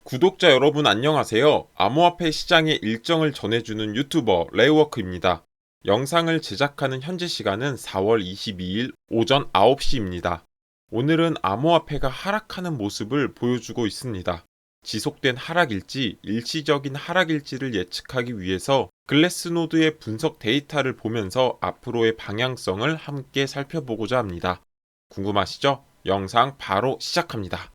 구독자 여러분 안녕하세요. 암호화폐 시장의 일정을 전해주는 유튜버 레이워크입니다. 영상을 제작하는 현재 시간은 4월 22일 오전 9시입니다. 오늘은 암호화폐가 하락하는 모습을 보여주고 있습니다. 지속된 하락일지, 일시적인 하락일지를 예측하기 위해서 글래스노드의 분석 데이터를 보면서 앞으로의 방향성을 함께 살펴보고자 합니다. 궁금하시죠? 영상 바로 시작합니다.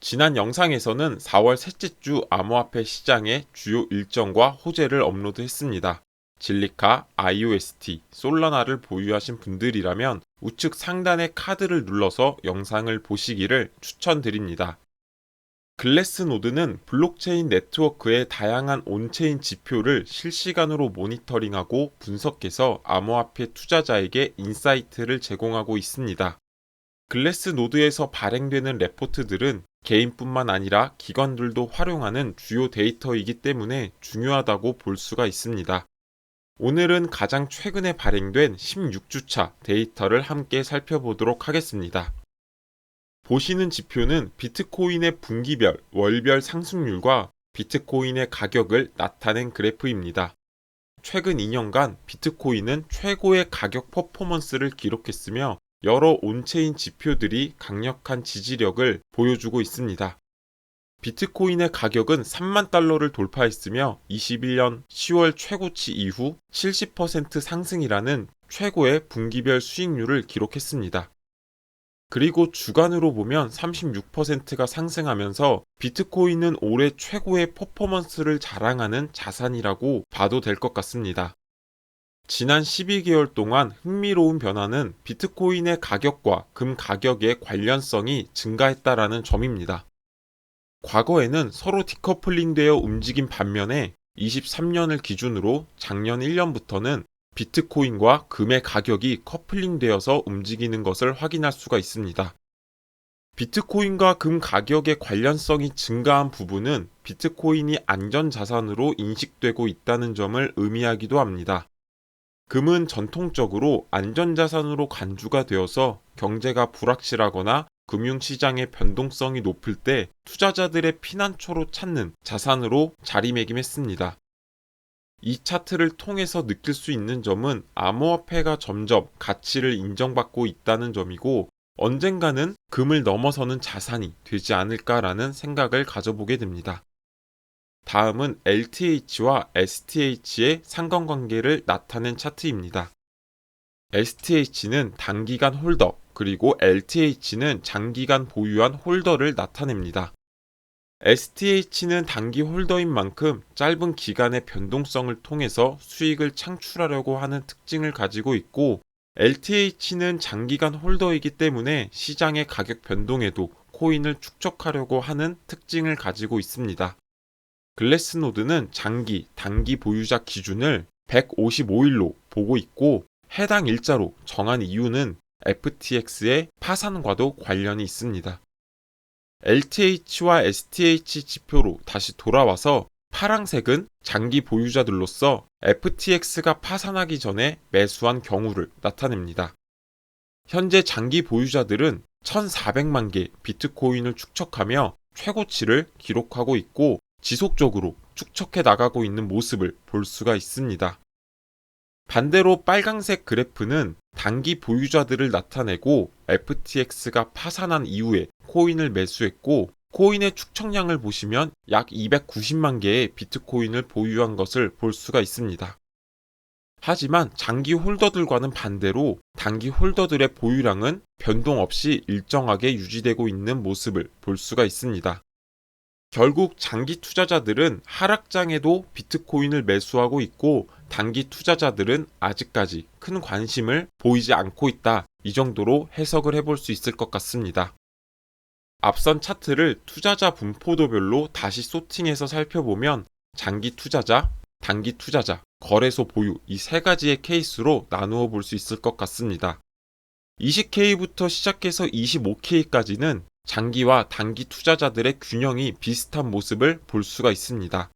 지난 영상에서는 4월 셋째 주 암호화폐 시장의 주요 일정과 호재를 업로드했습니다. 진리카, IOST, 솔라나를 보유하신 분들이라면 우측 상단의 카드를 눌러서 영상을 보시기를 추천드립니다. 글래스노드는 블록체인 네트워크의 다양한 온체인 지표를 실시간으로 모니터링하고 분석해서 암호화폐 투자자에게 인사이트를 제공하고 있습니다. 글래스노드에서 발행되는 레포트들은 개인뿐만 아니라 기관들도 활용하는 주요 데이터이기 때문에 중요하다고 볼 수가 있습니다. 오늘은 가장 최근에 발행된 16주차 데이터를 함께 살펴보도록 하겠습니다. 보시는 지표는 비트코인의 분기별, 월별 상승률과 비트코인의 가격을 나타낸 그래프입니다. 최근 2년간 비트코인은 최고의 가격 퍼포먼스를 기록했으며 여러 온체인 지표들이 강력한 지지력을 보여주고 있습니다. 비트코인의 가격은 3만 달러를 돌파했으며 21년 10월 최고치 이후 70% 상승이라는 최고의 분기별 수익률을 기록했습니다. 그리고 주간으로 보면 36%가 상승하면서 비트코인은 올해 최고의 퍼포먼스를 자랑하는 자산이라고 봐도 될 것 같습니다. 지난 12개월 동안 흥미로운 변화는 비트코인의 가격과 금 가격의 관련성이 증가했다라는 점입니다. 과거에는 서로 디커플링되어 움직인 반면에 23년을 기준으로 작년 1년부터는 비트코인과 금의 가격이 커플링되어서 움직이는 것을 확인할 수가 있습니다. 비트코인과 금 가격의 관련성이 증가한 부분은 비트코인이 안전자산으로 인식되고 있다는 점을 의미하기도 합니다. 금은 전통적으로 안전자산으로 간주가 되어서 경제가 불확실하거나 금융시장의 변동성이 높을 때 투자자들의 피난처로 찾는 자산으로 자리매김했습니다. 이 차트를 통해서 느낄 수 있는 점은 암호화폐가 점점 가치를 인정받고 있다는 점이고 언젠가는 금을 넘어서는 자산이 되지 않을까라는 생각을 가져보게 됩니다. 다음은 LTH와 STH의 상관관계를 나타낸 차트입니다. STH는 단기간 홀더, 그리고 LTH는 장기간 보유한 홀더를 나타냅니다. STH는 단기 홀더인 만큼 짧은 기간의 변동성을 통해서 수익을 창출하려고 하는 특징을 가지고 있고 LTH는 장기간 홀더이기 때문에 시장의 가격 변동에도 코인을 축적하려고 하는 특징을 가지고 있습니다. 글래스노드는 장기, 단기 보유자 기준을 155일로 보고 있고 해당 일자로 정한 이유는 FTX의 파산과도 관련이 있습니다. LTH와 STH 지표로 다시 돌아와서 파랑색은 장기 보유자들로서 FTX가 파산하기 전에 매수한 경우를 나타냅니다. 현재 장기 보유자들은 1,400만 개 비트코인을 축적하며 최고치를 기록하고 있고 지속적으로 축적해 나가고 있는 모습을 볼 수가 있습니다. 반대로 빨강색 그래프는 단기 보유자들을 나타내고 FTX가 파산한 이후에 코인을 매수했고 코인의 축적량을 보시면 약 290만 개의 비트코인을 보유한 것을 볼 수가 있습니다. 하지만 장기 홀더들과는 반대로 단기 홀더들의 보유량은 변동 없이 일정하게 유지되고 있는 모습을 볼 수가 있습니다. 결국 장기 투자자들은 하락장에도 비트코인을 매수하고 있고 단기 투자자들은 아직까지 큰 관심을 보이지 않고 있다. 이 정도로 해석을 해볼 수 있을 것 같습니다. 앞선 차트를 투자자 분포도별로 다시 소팅해서 살펴보면 장기 투자자, 단기 투자자, 거래소 보유 이 세 가지의 케이스로 나누어 볼 수 있을 것 같습니다. 20K부터 시작해서 25K까지는 장기와 단기 투자자들의 균형이 비슷한 모습을 볼 수가 있습니다.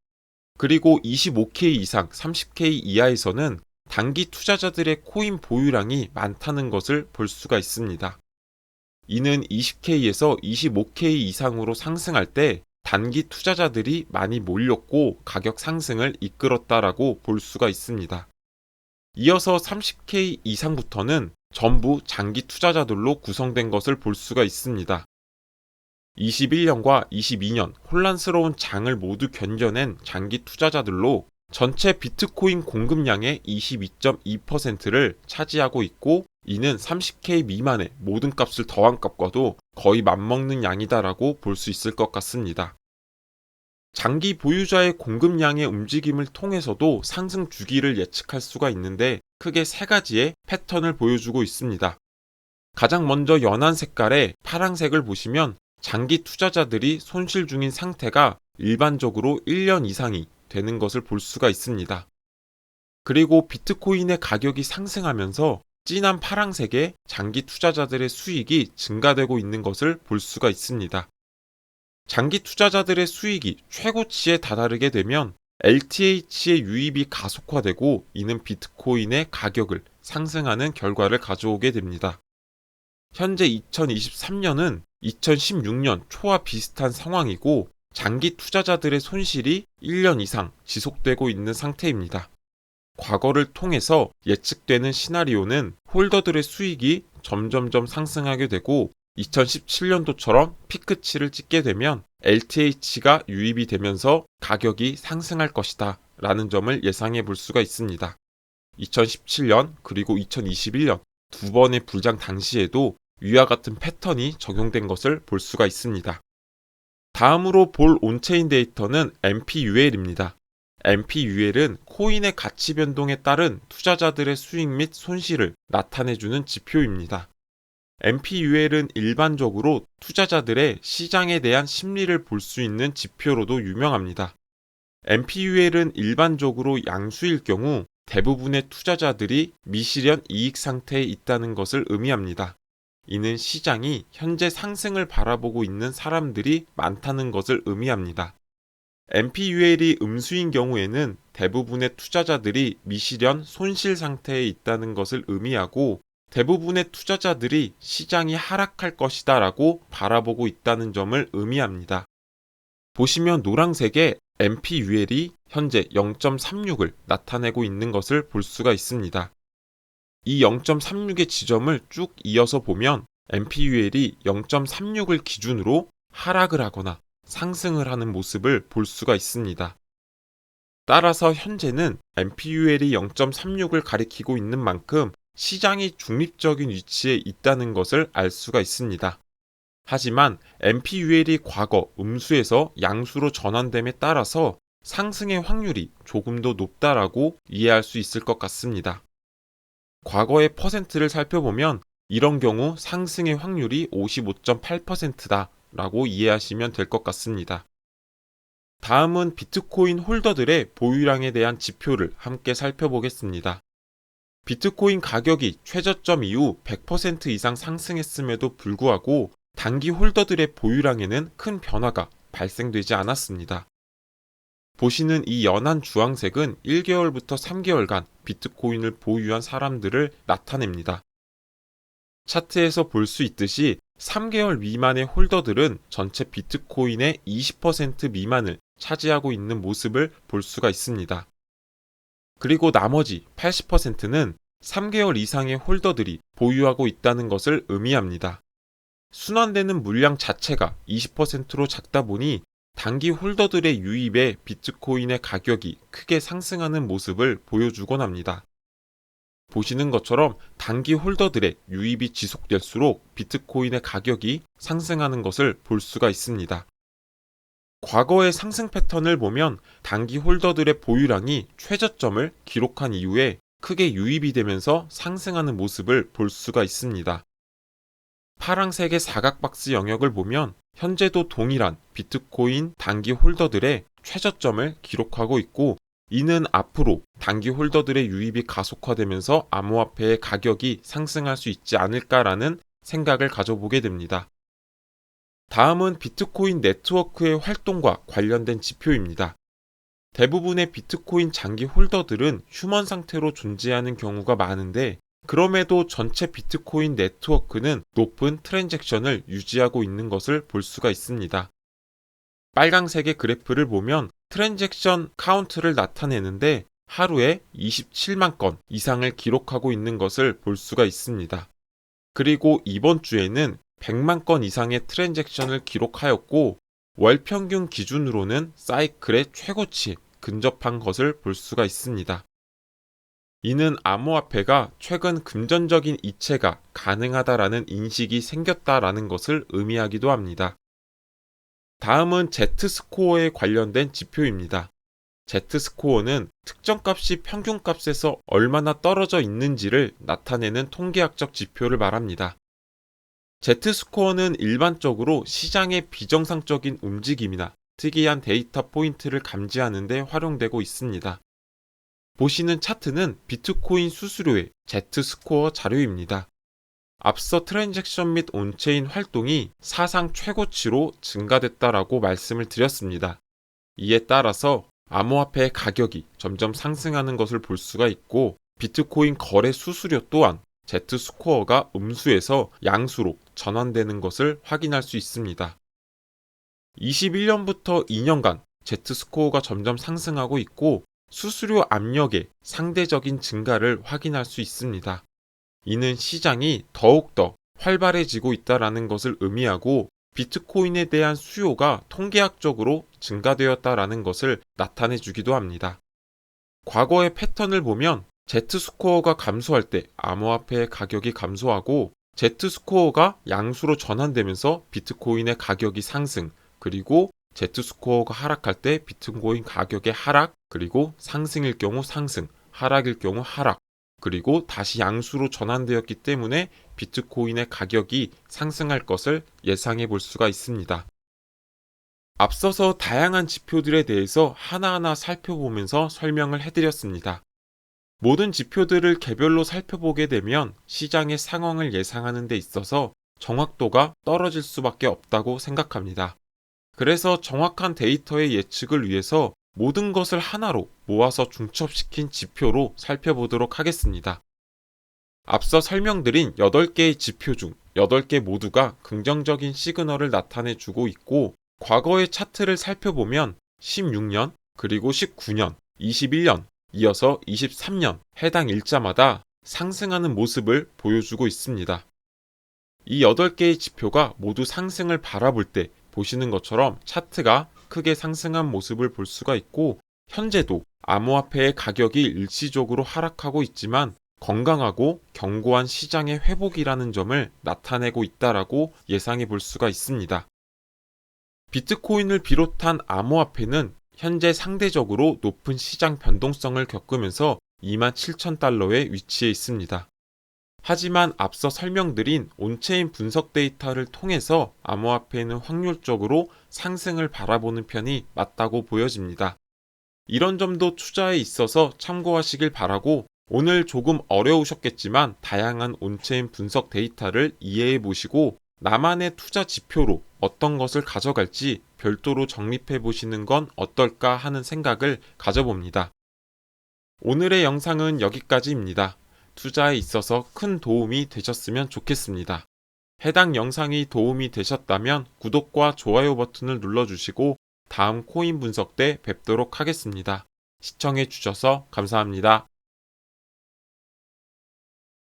그리고 25K 이상 30K 이하에서는 단기 투자자들의 코인 보유량이 많다는 것을 볼 수가 있습니다. 이는 20K에서 25K 이상으로 상승할 때 단기 투자자들이 많이 몰렸고 가격 상승을 이끌었다라고 볼 수가 있습니다. 이어서 30K 이상부터는 전부 장기 투자자들로 구성된 것을 볼 수가 있습니다. 21년과 22년 혼란스러운 장을 모두 견뎌낸 장기 투자자들로 전체 비트코인 공급량의 22.2%를 차지하고 있고, 이는 30K 미만의 모든 값을 더한 값과도 거의 맞먹는 양이다라고 볼 수 있을 것 같습니다. 장기 보유자의 공급량의 움직임을 통해서도 상승 주기를 예측할 수가 있는데 크게 세 가지의 패턴을 보여주고 있습니다. 가장 먼저 연한 색깔의 파란색을 보시면 장기 투자자들이 손실 중인 상태가 일반적으로 1년 이상이 되는 것을 볼 수가 있습니다. 그리고 비트코인의 가격이 상승하면서 진한 파란색의 장기 투자자들의 수익이 증가되고 있는 것을 볼 수가 있습니다. 장기 투자자들의 수익이 최고치에 다다르게 되면 LTH의 유입이 가속화되고, 이는 비트코인의 가격을 상승하는 결과를 가져오게 됩니다. 현재 2023년은 2016년 초와 비슷한 상황이고, 장기 투자자들의 손실이 1년 이상 지속되고 있는 상태입니다. 과거를 통해서 예측되는 시나리오는 홀더들의 수익이 점점점 상승하게 되고, 2017년도처럼 피크치를 찍게 되면 LTH가 유입이 되면서 가격이 상승할 것이다 라는 점을 예상해 볼 수가 있습니다. 2017년 그리고 2021년 두 번의 불장 당시에도 위와 같은 패턴이 적용된 것을 볼 수가 있습니다. 다음으로 볼 온체인 데이터는 MPUL입니다. MPUL은 코인의 가치 변동에 따른 투자자들의 수익 및 손실을 나타내주는 지표입니다. MPUL은 일반적으로 투자자들의 시장에 대한 심리를 볼 수 있는 지표로도 유명합니다. MPUL은 일반적으로 양수일 경우 대부분의 투자자들이 미실현 이익 상태에 있다는 것을 의미합니다. 이는 시장이 현재 상승을 바라보고 있는 사람들이 많다는 것을 의미합니다. MPUL이 음수인 경우에는 대부분의 투자자들이 미실현 손실 상태에 있다는 것을 의미하고, 대부분의 투자자들이 시장이 하락할 것이다 라고 바라보고 있다는 점을 의미합니다. 보시면 노란색의 MPUL이 현재 0.36을 나타내고 있는 것을 볼 수가 있습니다. 이 0.36의 지점을 쭉 이어서 보면 MPUL이 0.36을 기준으로 하락을 하거나 상승을 하는 모습을 볼 수가 있습니다. 따라서 현재는 MPUL이 0.36을 가리키고 있는 만큼 시장이 중립적인 위치에 있다는 것을 알 수가 있습니다. 하지만 MPUL이 과거 음수에서 양수로 전환됨에 따라서 상승의 확률이 조금 더 높다라고 이해할 수 있을 것 같습니다. 과거의 퍼센트를 살펴보면 이런 경우 상승의 확률이 55.8%다 라고 이해하시면 될 것 같습니다. 다음은 비트코인 홀더들의 보유량에 대한 지표를 함께 살펴보겠습니다. 비트코인 가격이 최저점 이후 100% 이상 상승했음에도 불구하고 단기 홀더들의 보유량에는 큰 변화가 발생되지 않았습니다. 보시는 이 연한 주황색은 1개월부터 3개월간 비트코인을 보유한 사람들을 나타냅니다. 차트에서 볼 수 있듯이 3개월 미만의 홀더들은 전체 비트코인의 20% 미만을 차지하고 있는 모습을 볼 수가 있습니다. 그리고 나머지 80%는 3개월 이상의 홀더들이 보유하고 있다는 것을 의미합니다. 순환되는 물량 자체가 20%로 작다 보니 단기 홀더들의 유입에 비트코인의 가격이 크게 상승하는 모습을 보여주곤 합니다. 보시는 것처럼 단기 홀더들의 유입이 지속될수록 비트코인의 가격이 상승하는 것을 볼 수가 있습니다. 과거의 상승 패턴을 보면 단기 홀더들의 보유량이 최저점을 기록한 이후에 크게 유입이 되면서 상승하는 모습을 볼 수가 있습니다. 파란색의 사각박스 영역을 보면 현재도 동일한 비트코인 단기 홀더들의 최저점을 기록하고 있고, 이는 앞으로 단기 홀더들의 유입이 가속화되면서 암호화폐의 가격이 상승할 수 있지 않을까라는 생각을 가져보게 됩니다. 다음은 비트코인 네트워크의 활동과 관련된 지표입니다. 대부분의 비트코인 장기 홀더들은 휴먼 상태로 존재하는 경우가 많은데 그럼에도 전체 비트코인 네트워크는 높은 트랜잭션을 유지하고 있는 것을 볼 수가 있습니다. 빨강색의 그래프를 보면 트랜잭션 카운트를 나타내는데 하루에 27만 건 이상을 기록하고 있는 것을 볼 수가 있습니다. 그리고 이번 주에는 100만 건 이상의 트랜잭션을 기록하였고 월 평균 기준으로는 사이클의 최고치에 근접한 것을 볼 수가 있습니다. 이는 암호화폐가 최근 금전적인 이체가 가능하다라는 인식이 생겼다라는 것을 의미하기도 합니다. 다음은 Z스코어에 관련된 지표입니다. Z스코어는 특정 값이 평균값에서 얼마나 떨어져 있는지를 나타내는 통계학적 지표를 말합니다. Z스코어는 일반적으로 시장의 비정상적인 움직임이나 특이한 데이터 포인트를 감지하는 데 활용되고 있습니다. 보시는 차트는 비트코인 수수료의 Z스코어 자료입니다. 앞서 트랜잭션 및 온체인 활동이 사상 최고치로 증가됐다라고 말씀을 드렸습니다. 이에 따라서 암호화폐의 가격이 점점 상승하는 것을 볼 수가 있고 비트코인 거래 수수료 또한 Z스코어가 음수에서 양수로 전환되는 것을 확인할 수 있습니다. 21년부터 2년간 Z스코어가 점점 상승하고 있고 수수료 압력의 상대적인 증가를 확인할 수 있습니다. 이는 시장이 더욱더 활발해지고 있다는 것을 의미하고 비트코인에 대한 수요가 통계학적으로 증가되었다는 것을 나타내 주기도 합니다. 과거의 패턴을 보면 Z스코어가 감소할 때 암호화폐의 가격이 감소하고 Z스코어가 양수로 전환되면서 비트코인의 가격이 상승, 그리고 Z스코어가 하락할 때 비트코인 가격의 하락, 그리고 상승일 경우 상승, 하락일 경우 하락, 그리고 다시 양수로 전환되었기 때문에 비트코인의 가격이 상승할 것을 예상해 볼 수가 있습니다. 앞서서 다양한 지표들에 대해서 하나하나 살펴보면서 설명을 해드렸습니다. 모든 지표들을 개별로 살펴보게 되면 시장의 상황을 예상하는 데 있어서 정확도가 떨어질 수밖에 없다고 생각합니다. 그래서 정확한 데이터의 예측을 위해서 모든 것을 하나로 모아서 중첩시킨 지표로 살펴보도록 하겠습니다. 앞서 설명드린 8개의 지표 중 8개 모두가 긍정적인 시그널을 나타내주고 있고 과거의 차트를 살펴보면 16년, 그리고 19년, 21년, 이어서 23년 해당 일자마다 상승하는 모습을 보여주고 있습니다. 이 8개의 지표가 모두 상승을 바라볼 때 보시는 것처럼 차트가 크게 상승한 모습을 볼 수가 있고 현재도 암호화폐의 가격이 일시적으로 하락하고 있지만 건강하고 견고한 시장의 회복이라는 점을 나타내고 있다라고 예상해 볼 수가 있습니다. 비트코인을 비롯한 암호화폐는 현재 상대적으로 높은 시장 변동성을 겪으면서 27,000달러에 위치해 있습니다. 하지만 앞서 설명드린 온체인 분석 데이터를 통해서 암호화폐는 확률적으로 상승을 바라보는 편이 맞다고 보여집니다. 이런 점도 투자에 있어서 참고하시길 바라고 오늘 조금 어려우셨겠지만 다양한 온체인 분석 데이터를 이해해 보시고 나만의 투자 지표로 어떤 것을 가져갈지 별도로 정립해 보시는 건 어떨까 하는 생각을 가져봅니다. 오늘의 영상은 여기까지입니다. 투자에 있어서 큰 도움이 되셨으면 좋겠습니다. 해당 영상이 도움이 되셨다면 구독과 좋아요 버튼을 눌러주시고 다음 코인 분석 때 뵙도록 하겠습니다. 시청해 주셔서 감사합니다.